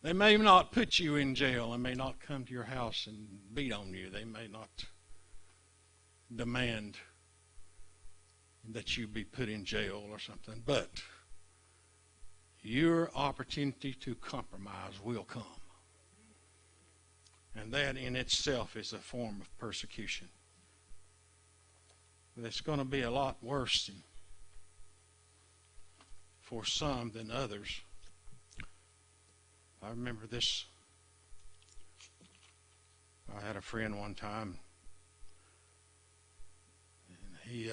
They may not put you in jail. They may not come to your house and beat on you. They may not demand that you be put in jail or something. But your opportunity to compromise will come. And that in itself is a form of persecution. But it's going to be a lot worse for some than others. I remember this. I had a friend one time, and he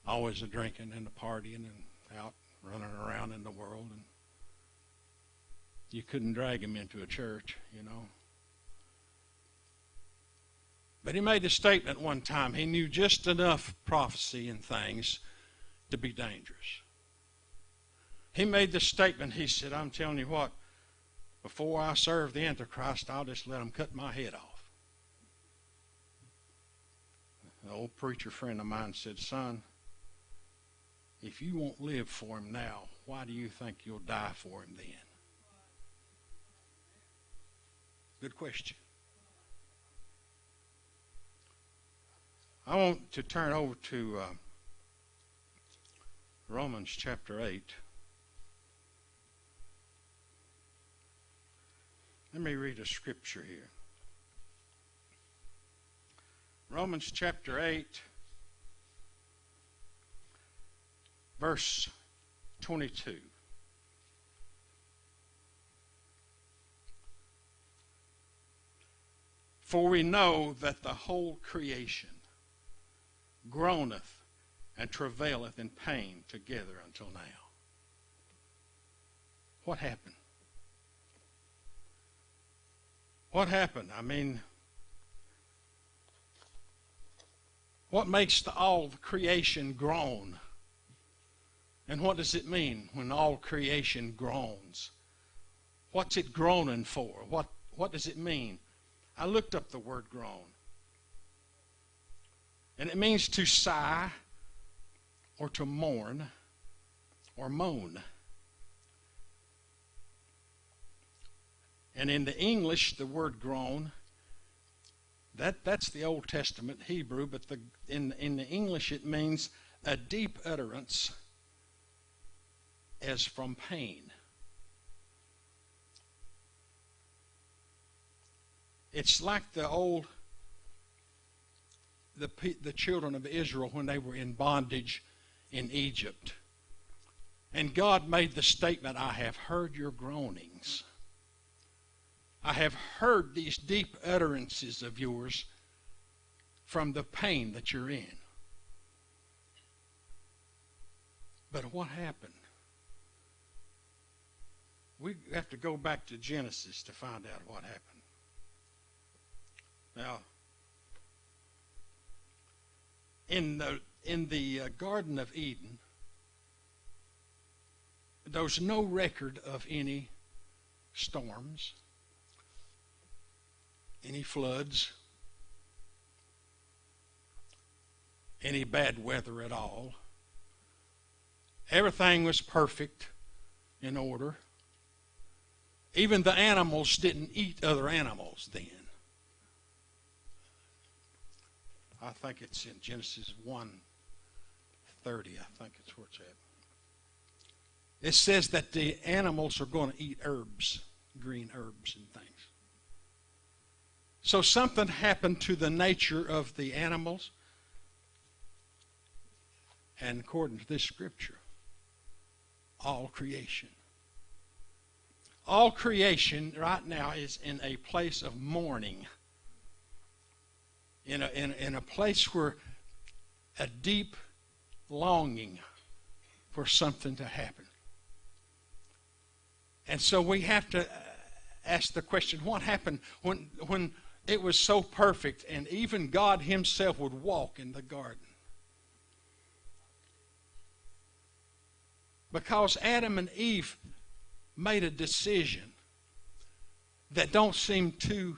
always a drinking and a partying and out running around in the world, and you couldn't drag him into a church, you know. But he made a statement one time. He knew just enough prophecy and things to be dangerous. He made the statement, he said, I'm telling you what, before I serve the Antichrist, I'll just let him cut my head off. An old preacher friend of mine said, son, if you won't live for him now, why do you think you'll die for him then? Good question. I want to turn over to Romans chapter 8. Let me read a scripture here. Romans chapter 8, verse 22. For we know that the whole creation groaneth and travaileth in pain together until now. What happened? What happened? I mean, what makes all the creation groan? And what does it mean when all creation groans? What's it groaning for? What does it mean? I looked up the word groan. And it means to sigh or to mourn or moan. And in the English, the word groan, that's the Old Testament Hebrew, but in the English it means a deep utterance as from pain. It's like the children of Israel when they were in bondage in Egypt. And God made the statement, I have heard your groanings. I have heard these deep utterances of yours from the pain that you're in. But what happened? We have to go back to Genesis to find out what happened. Now, in the Garden of Eden, there's no record of any storms, any floods, any bad weather at all. Everything was perfect, in order. Even the animals didn't eat other animals then. I think it's in Genesis 1:30. I think it's where it's at. It says that the animals are going to eat herbs, green herbs and things. So something happened to the nature of the animals. And according to this scripture, all creation right now is in a place of mourning. In a place where a deep longing for something to happen. And so we have to ask the question, what happened when it was so perfect and even God himself would walk in the garden? Because Adam and Eve made a decision that don't seem too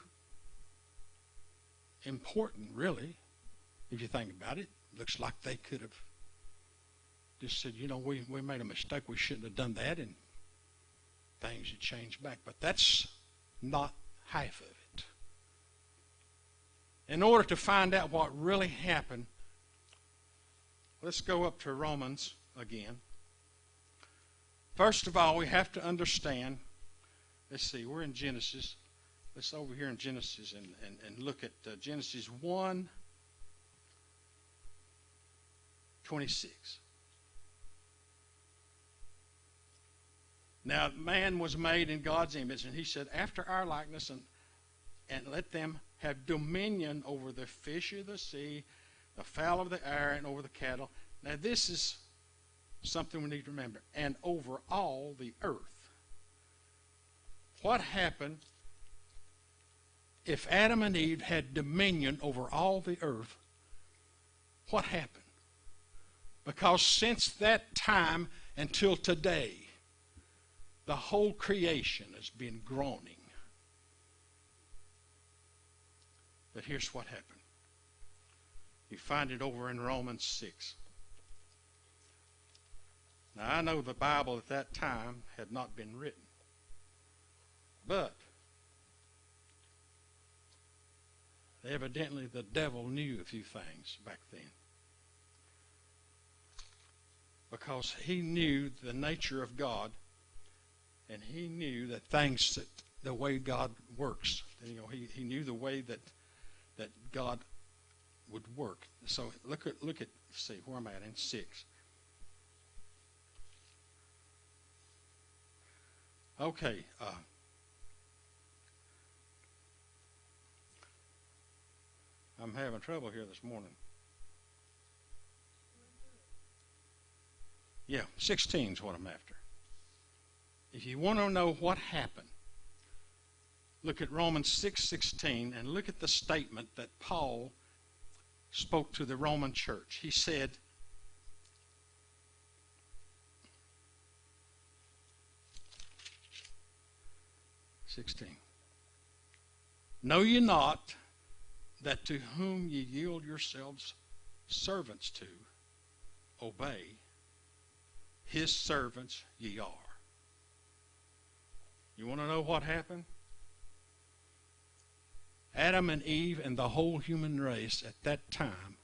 important, really, if you think about it. Looks like they could have just said, we made a mistake. We shouldn't have done that. And things would change back. But that's not half of it. In order to find out what really happened, let's go up to Romans again. First of all, we have to understand, let's see, we're in Genesis. Let's over here in Genesis and look at Genesis 1:26. Now, man was made in God's image, and he said, after our likeness, and let them have dominion over the fish of the sea, the fowl of the air, and over the cattle. Now, this is something we need to remember. And over all the earth. What happened if Adam and Eve had dominion over all the earth? What happened? Because since that time until today, the whole creation has been groaning. But here's what happened. You find it over in Romans 6. Now, I know the Bible at that time had not been written. But evidently the devil knew a few things back then. Because he knew the nature of God, and he knew that things, that the way God works. You know, he knew the way that God would work. So look at let's see where I'm at in 6. Okay. I'm having trouble here this morning. Yeah, 16 is what I'm after. If you want to know what happened, look at Romans 6:16 and look at the statement that Paul spoke to the Roman church. He said, know ye not that to whom ye yield yourselves servants to, obey, his servants ye are. You want to know what happened? Adam and Eve and the whole human race at that time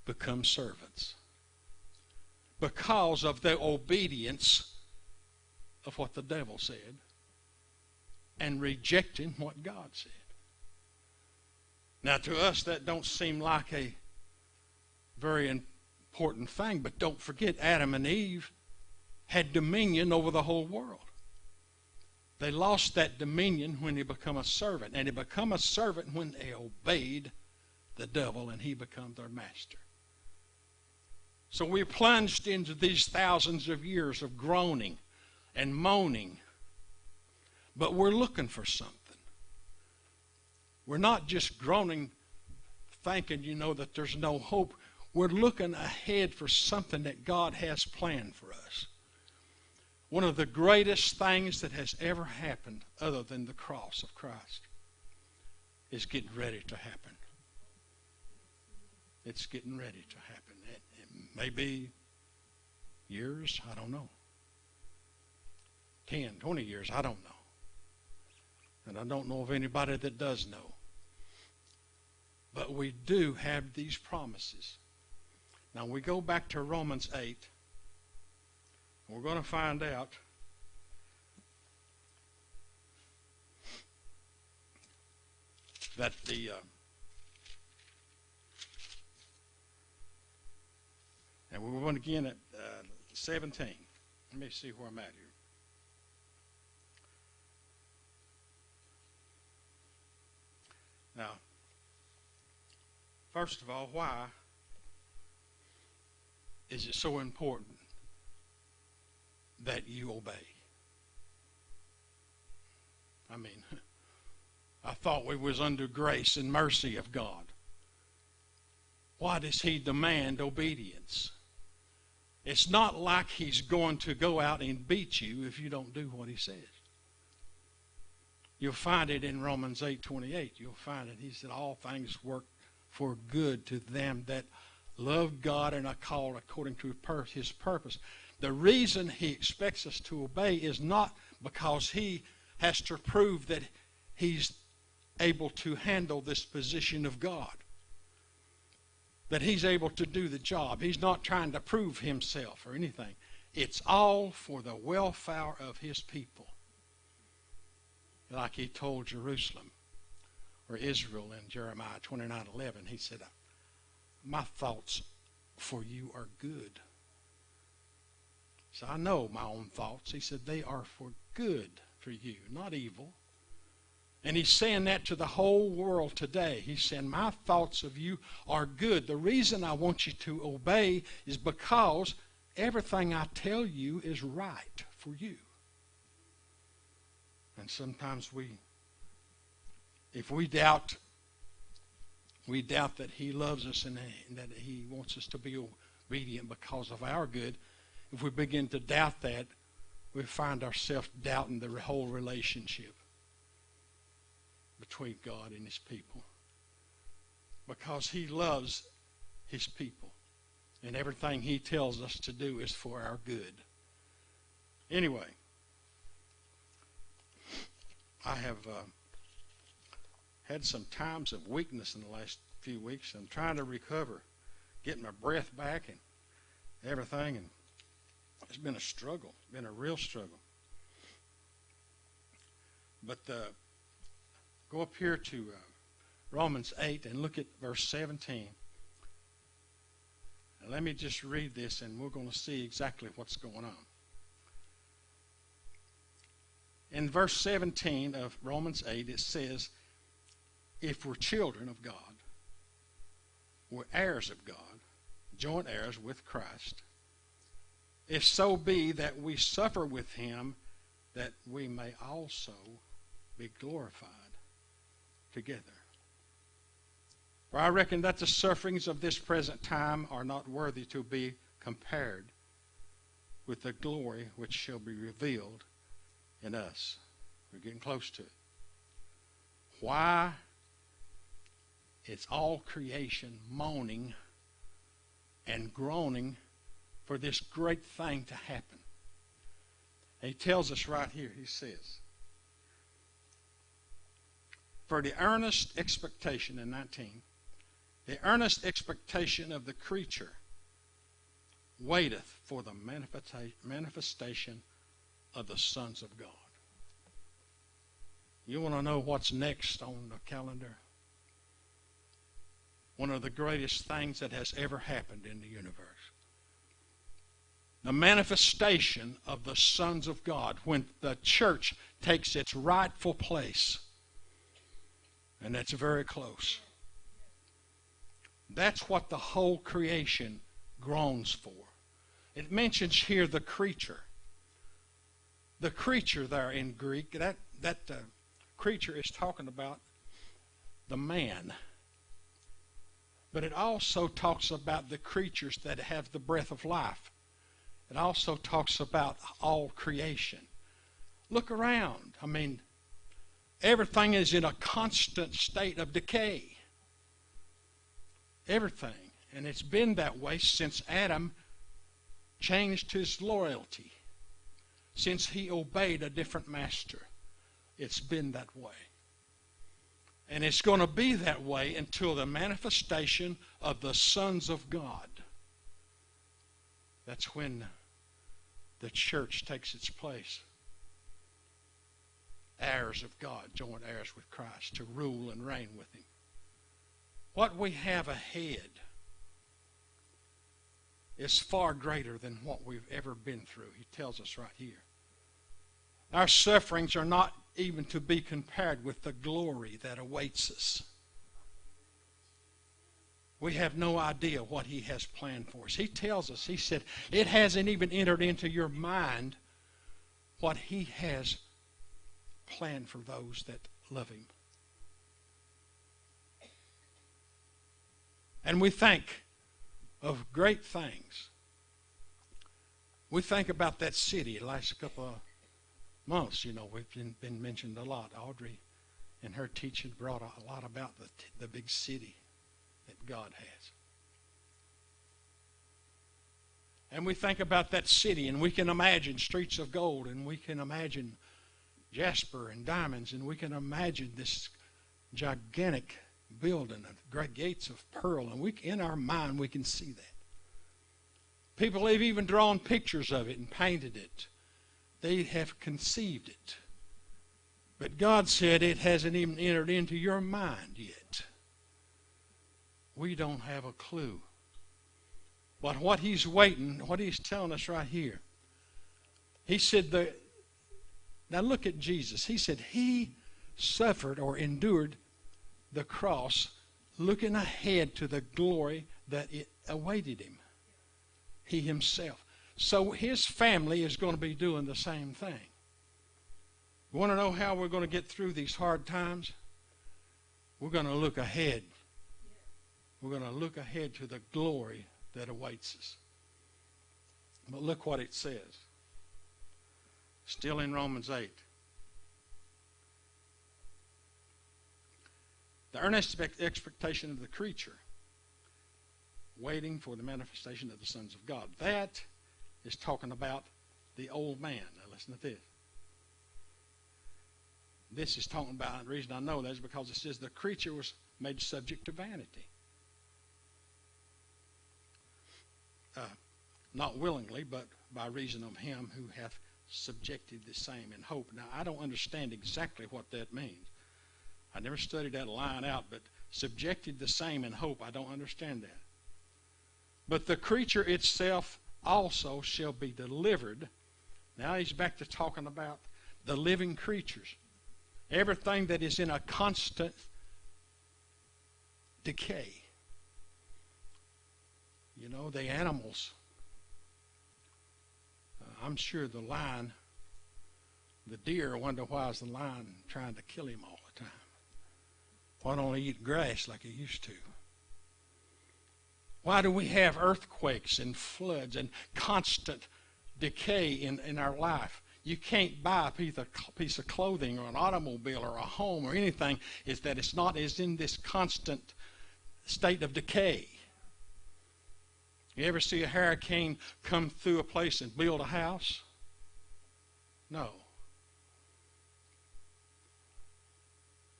become servants because of their obedience of what the devil said and rejecting what God said. Now, to us, that don't seem like a very important thing, but don't forget, Adam and Eve had dominion over the whole world. They lost that dominion when they become a servant, and they become a servant when they obeyed the devil, and he became their master. So we're plunged into these thousands of years of groaning and moaning, but we're looking for something. We're not just groaning, thinking, that there's no hope. We're looking ahead for something that God has planned for us. One of the greatest things that has ever happened, other than the cross of Christ, is getting ready to happen. It's getting ready to happen. It may be years, I don't know. 10, 20 years, I don't know. And I don't know of anybody that does know. But we do have these promises. Now we go back to Romans 8. We're going to find out that and we're going again at 17. Let me see where I'm at here. Now, first of all, why is it so important that you obey? I mean, I thought we was under grace and mercy of God. Why does he demand obedience? It's not like he's going to go out and beat you if you don't do what he says. You'll find it in Romans 8:28. You'll find it. He said, all things work for good to them that love God and are called according to his purpose. The reason he expects us to obey is not because he has to prove that he's able to handle this position of God, that he's able to do the job. He's not trying to prove himself or anything. It's all for the welfare of his people. Like he told Jerusalem or Israel in Jeremiah 29:11, he said, my thoughts for you are good. So I know my own thoughts. He said they are for good for you, not evil. And he's saying that to the whole world today. He's saying, my thoughts of you are good. The reason I want you to obey is because everything I tell you is right for you. And sometimes if we doubt that he loves us and that he wants us to be obedient because of our good, if we begin to doubt that, we find ourselves doubting the whole relationship between God and his people. Because he loves his people. And everything he tells us to do is for our good. Anyway, I have had some times of weakness in the last few weeks. I'm trying to recover, getting my breath back and everything. And it's been a struggle. It's been a real struggle. But go up here to Romans 8 and look at verse 17. And let me just read this and we're going to see exactly what's going on. In verse 17 of Romans 8 it says, if we're children of God, we're heirs of God, joint heirs with Christ, if so be that we suffer with him, that we may also be glorified together. For I reckon that the sufferings of this present time are not worthy to be compared with the glory which shall be revealed in us. We're getting close to it. Why? It's all creation moaning and groaning for this great thing to happen. And he tells us right here, he says, for the earnest expectation in 19, the earnest expectation of the creature waiteth for the manifestation of the sons of God. You want to know what's next on the calendar? One of the greatest things that has ever happened in the universe. The manifestation of the sons of God when the church takes its rightful place. And that's very close. That's what the whole creation groans for. It mentions here the creature. The creature there in Greek, that creature is talking about the man. But it also talks about the creatures that have the breath of life. It also talks about all creation. Look around. I mean, everything is in a constant state of decay. Everything. And it's been that way since Adam changed his loyalty. Since he obeyed a different master. It's been that way. And it's going to be that way until the manifestation of the sons of God. That's when the church takes its place. Heirs of God, joint heirs with Christ, to rule and reign with him. What we have ahead is far greater than what we've ever been through. He tells us right here. Our sufferings are not even to be compared with the glory that awaits us. We have no idea what he has planned for us. He tells us, he said, it hasn't even entered into your mind what he has planned for those that love him. And we think of great things. We think about that city the last couple of months. You know, we've been mentioned a lot. Audrey and her teaching brought a lot about the big city that God has. And we think about that city and we can imagine streets of gold and we can imagine jasper and diamonds, and we can imagine this gigantic building of great gates of pearl, and in our mind we can see that. People have even drawn pictures of it and painted it. They have conceived it. But God said it hasn't even entered into your mind yet. We don't have a clue. But what he's waiting, what he's telling us right here, he said, now look at Jesus. He said he suffered or endured the cross looking ahead to the glory that it awaited him. He himself. So his family is going to be doing the same thing. You want to know how we're going to get through these hard times? We're going to look ahead. We're going to look ahead to the glory that awaits us. But look what it says. Still in Romans 8. The earnest expectation of the creature, waiting for the manifestation of the sons of God. That is talking about the old man. Now listen to this. This is talking about, the reason I know that is because it says the creature was made subject to vanity. Not willingly, but by reason of him who hath subjected the same in hope. Now, I don't understand exactly what that means. I never studied that line out, but subjected the same in hope, I don't understand that. But the creature itself also shall be delivered. Now he's back to talking about the living creatures. Everything that is in a constant decay. You know, the animals. I'm sure the lion, the deer, wonder why is the lion trying to kill him all the time. Why don't he eat grass like he used to? Why do we have earthquakes and floods and constant decay in our life? You can't buy a piece of clothing or an automobile or a home or anything is in this constant state of decay. You ever see a hurricane come through a place and build a house? No.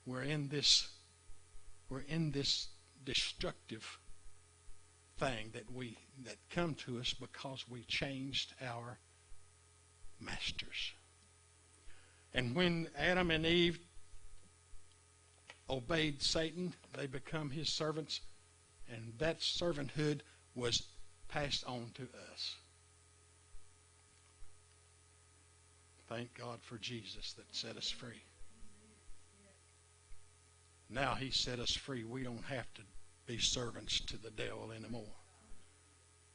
We're in this destructive thing that come to us because we changed our masters. And when Adam and Eve obeyed Satan, they become his servants, and that servanthood was passed on to us. Thank God for Jesus that set us free. Now he set us free. We don't have to be servants to the devil anymore.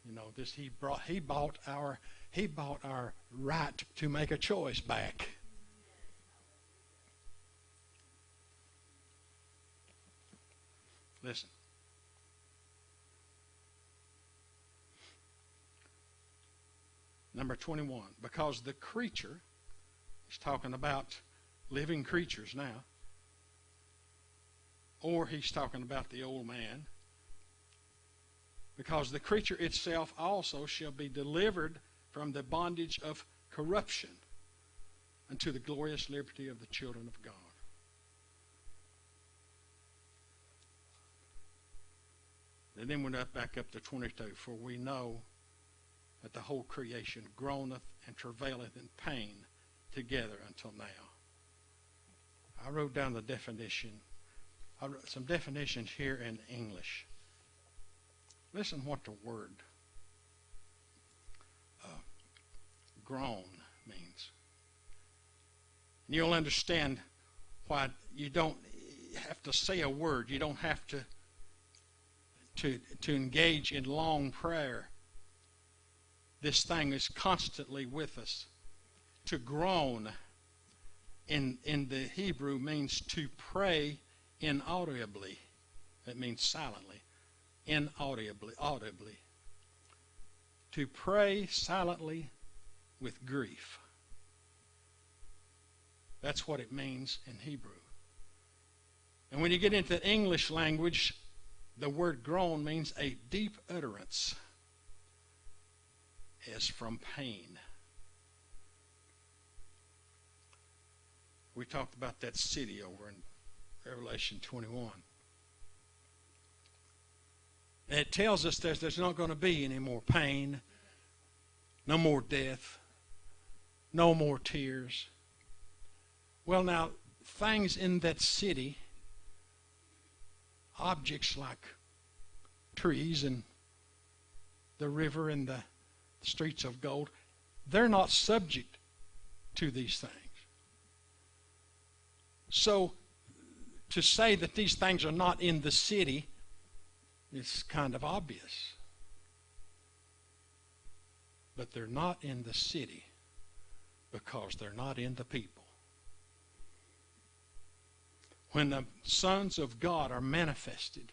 You know, he bought our right to make a choice back. Listen. Number 21, because the creature, he's talking about living creatures now, or he's talking about the old man, because the creature itself also shall be delivered from the bondage of corruption unto the glorious liberty of the children of God. And then we're back up to 22, for we know that the whole creation groaneth and travaileth in pain together until now. I wrote down the definition. I wrote some definitions here in English. Listen what the word groan means. And you'll understand why you don't have to say a word. You don't have to engage in long prayer. This thing is constantly with us. To groan in the Hebrew means to pray inaudibly. That means silently. Audibly. To pray silently with grief. That's what it means in Hebrew. And when you get into the English language, the word groan means a deep utterance as from pain. We talked about that city over in Revelation 21. And it tells us there's not going to be any more pain, no more death, no more tears. Well, now, things in that city, objects like trees and the river and the streets of gold, they're not subject to these things. So, to say that these things are not in the city is kind of obvious. But they're not in the city because they're not in the people. When the sons of God are manifested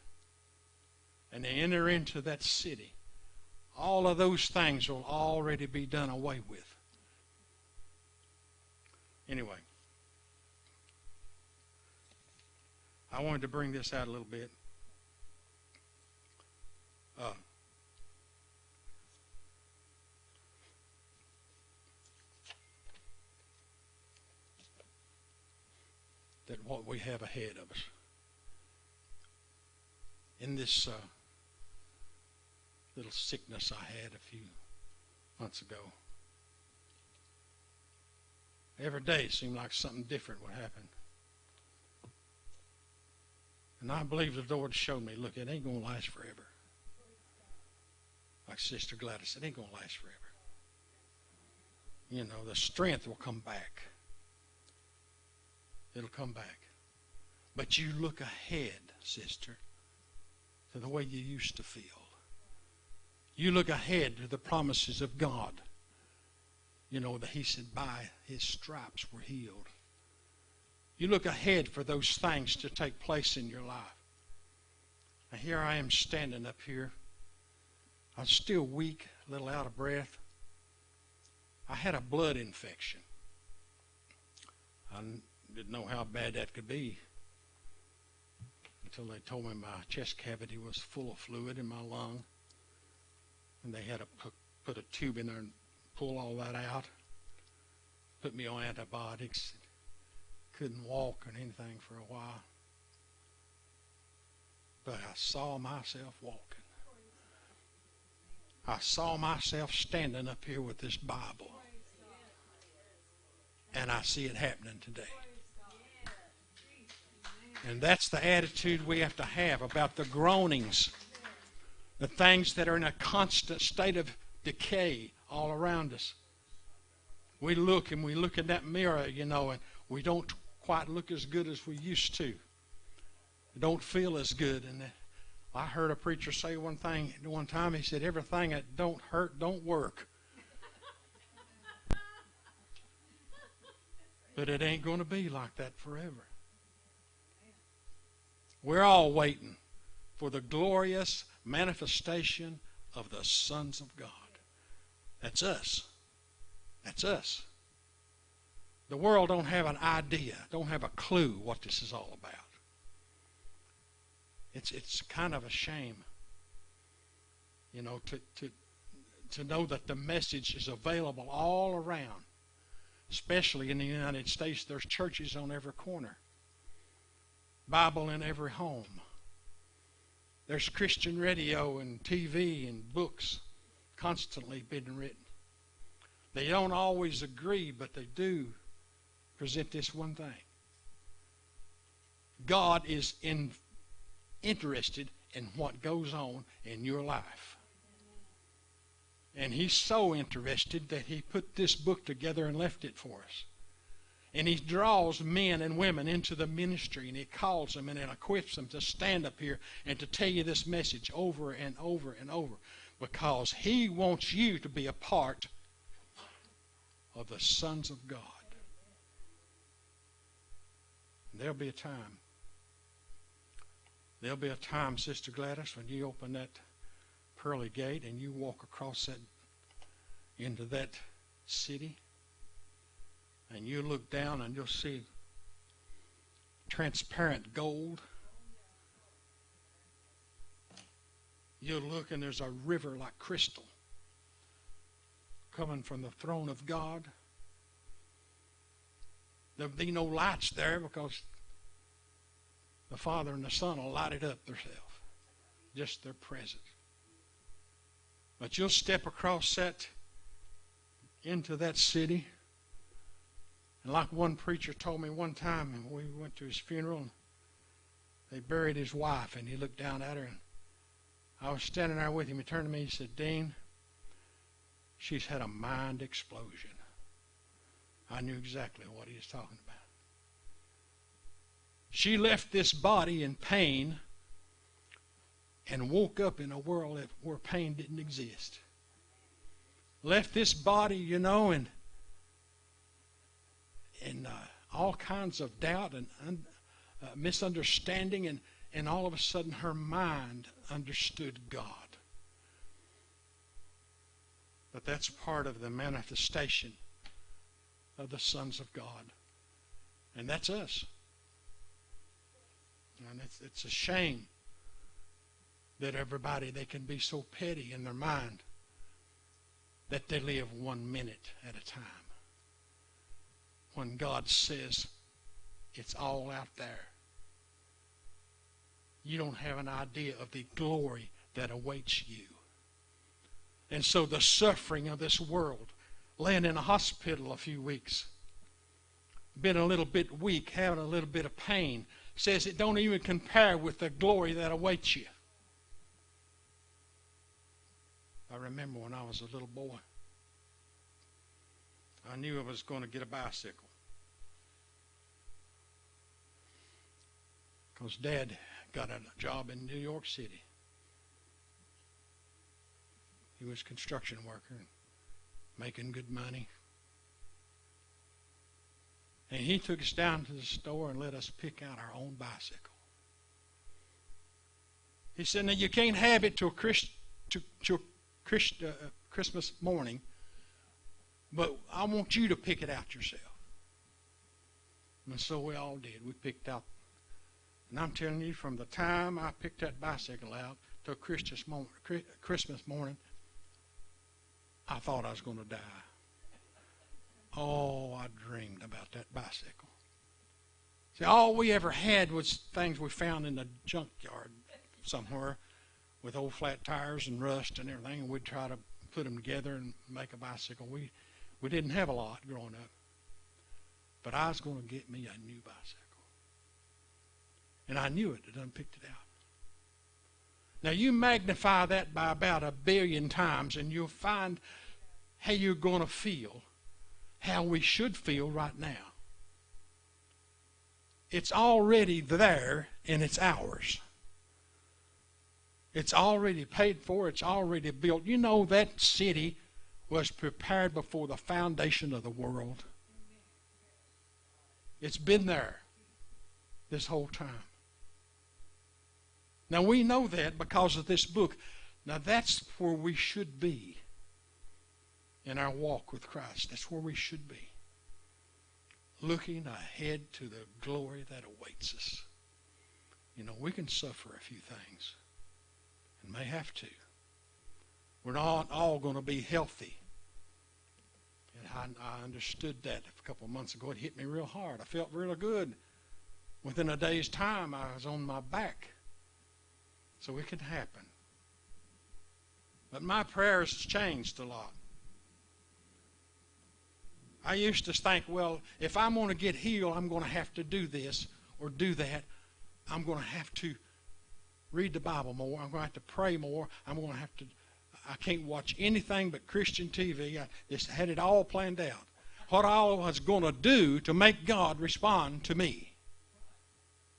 and they enter into that city, all of those things will already be done away with. Anyway, I wanted to bring this out a little bit. That what we have ahead of us. In this little sickness I had a few months ago, every day it seemed like something different would happen. And I believe the Lord showed me, look, it ain't going to last forever. Like Sister Gladys said, it ain't going to last forever. You know, the strength will come back. It'll come back. But you look ahead, sister, to the way you used to feel. You look ahead to the promises of God. You know, that He said, by His stripes we're healed. You look ahead for those things to take place in your life. Now here I am standing up here. I'm still weak, a little out of breath. I had a blood infection. I didn't know how bad that could be until they told me my chest cavity was full of fluid in my lung. And they had to put a tube in there and pull all that out. Put me on antibiotics. Couldn't walk or anything for a while. But I saw myself walking. I saw myself standing up here with this Bible. And I see it happening today. And that's the attitude we have to have about the groanings, the things that are in a constant state of decay all around us. We look and we look in that mirror, you know, and we don't quite look as good as we used to. We don't feel as good. And I heard a preacher say one time, he said, everything that don't hurt don't work. But it ain't going to be like that forever. We're all waiting for the glorious manifestation of the sons of God. That's us. That's us. The world don't have an idea, don't have a clue what this is all about. It's kind of a shame, you know, to know that the message is available all around. Especially in the United States, there's churches on every corner. Bible in every home. There's Christian radio and TV and books constantly being written. They don't always agree, but they do present this one thing. God is interested in what goes on in your life. And He's so interested that He put this book together and left it for us. And He draws men and women into the ministry, and He calls them and equips them to stand up here and to tell you this message over and over and over, because He wants you to be a part of the sons of God. There'll be a time. There'll be a time, Sister Gladys, when you open that pearly gate and you walk across that into that city, and you look down and you'll see transparent gold. You'll look and there's a river like crystal coming from the throne of God. There'll be no lights there because the Father and the Son will light it up themselves. Just their presence. But you'll step across that, into that city. And like one preacher told me one time, and we went to his funeral, and they buried his wife, and he looked down at her, and I was standing there with him. He turned to me and said, Dean, she's had a mind explosion. I knew exactly what he was talking about. She left this body in pain and woke up in a world where pain didn't exist. Left this body, you know, and all kinds of doubt and misunderstanding, and all of a sudden her mind understood God. But that's part of the manifestation of the sons of God. And that's us. And it's a shame that everybody, they can be so petty in their mind that they live 1 minute at a time. When God says it's all out there. You don't have an idea of the glory that awaits you. And so the suffering of this world, laying in a hospital a few weeks, been a little bit weak, having a little bit of pain, says it don't even compare with the glory that awaits you. I remember when I was a little boy, I knew I was going to get a bicycle. Because Dad got a job in New York City. He was a construction worker and making good money. And he took us down to the store and let us pick out our own bicycle. He said, now you can't have it till Christmas morning, but I want you to pick it out yourself. And so we all did. We picked out. And I'm telling you, from the time I picked that bicycle out till Christmas morning, I thought I was going to die. Oh, I dreamed about that bicycle. See, all we ever had was things we found in the junkyard somewhere with old flat tires and rust and everything, and we'd try to put them together and make a bicycle. We didn't have a lot growing up. But I was going to get me a new bicycle. And I knew it. I done picked it out. Now you magnify that by about 1 billion times and you'll find how you're going to feel, how we should feel right now. It's already there and it's ours. It's already paid for. It's already built. You know that city was prepared before the foundation of the world. It's been there this whole time. Now we know that because of this book. Now that's where we should be in our walk with Christ. That's where we should be. Looking ahead to the glory that awaits us. You know, we can suffer a few things and may have to. We're not all going to be healthy. And I understood that a couple of months ago. It hit me real hard. I felt really good. Within a day's time, I was on my back. So it could happen. But my prayers has changed a lot. I used to think, well, if I'm going to get healed, I'm going to have to do this or do that. I'm going to have to read the Bible more. I'm going to have to pray more. I can't watch anything but Christian TV. I just had it all planned out. What I was going to do to make God respond to me.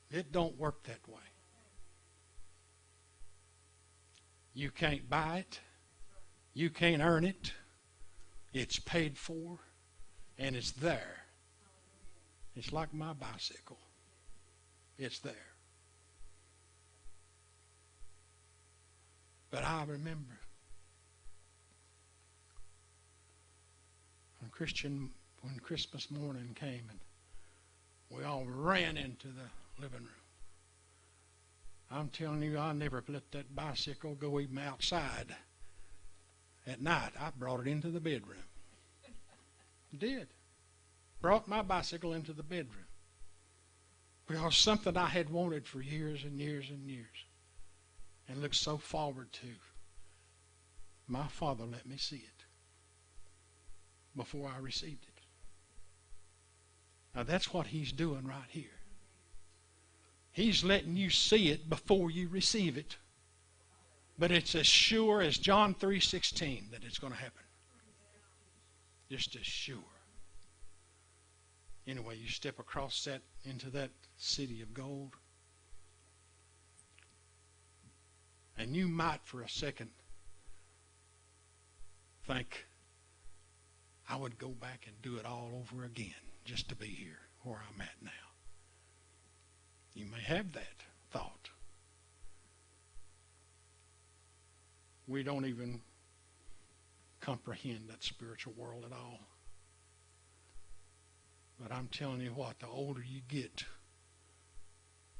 It don't work that way. You can't buy it. You can't earn it. It's paid for. And it's there. It's like my bicycle. It's there. But I remember when Christmas morning came and we all ran into the living room. I'm telling you, I never let that bicycle go even outside at night. I brought it into the bedroom. Did. brought my bicycle into the bedroom. Because something I had wanted for years and years and years and looked so forward to, my Father let me see it before I received it. Now that's what He's doing right here. He's letting you see it before you receive it. But it's as sure as John 3:16 that it's going to happen. Just as sure. Anyway, you step across that into that city of gold. And you might for a second think, I would go back and do it all over again just to be here where I'm at now. You may have that thought. We don't even comprehend that spiritual world at all. But I'm telling you what, the older you get,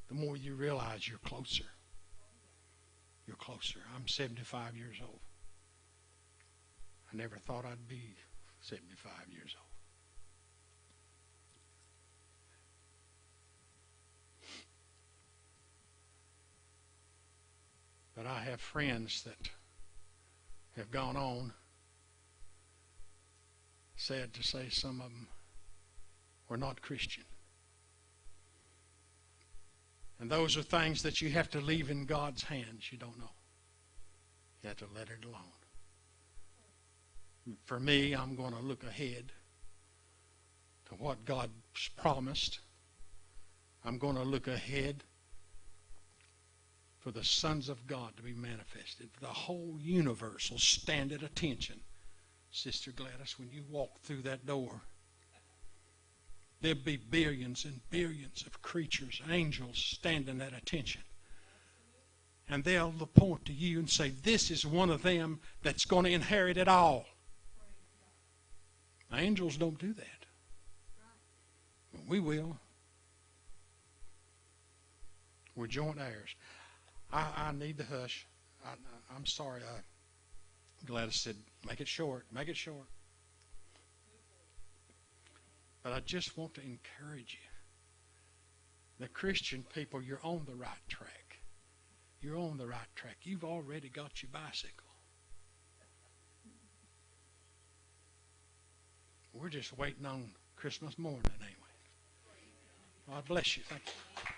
the more you realize you're closer. You're closer. I'm 75 years old. I never thought I'd be 75 years old. But I have friends that have gone on, sad to say some of them were not Christian. And those are things that you have to leave in God's hands. You don't know. You have to let it alone. For me, I'm going to look ahead to what God's promised. I'm going to look ahead for the sons of God to be manifested. The whole universe will stand at attention. Sister Gladys, when you walk through that door, there'll be billions and billions of creatures, angels, standing at attention. And they'll point to you and say, this is one of them that's going to inherit it all. Angels don't do that. But we will. We're joint heirs. I need the hush. I'm sorry. Gladys said, make it short. Make it short. But I just want to encourage you. The Christian people, you're on the right track. You're on the right track. You've already got your bicycle. We're just waiting on Christmas morning anyway. God bless you. Thank you.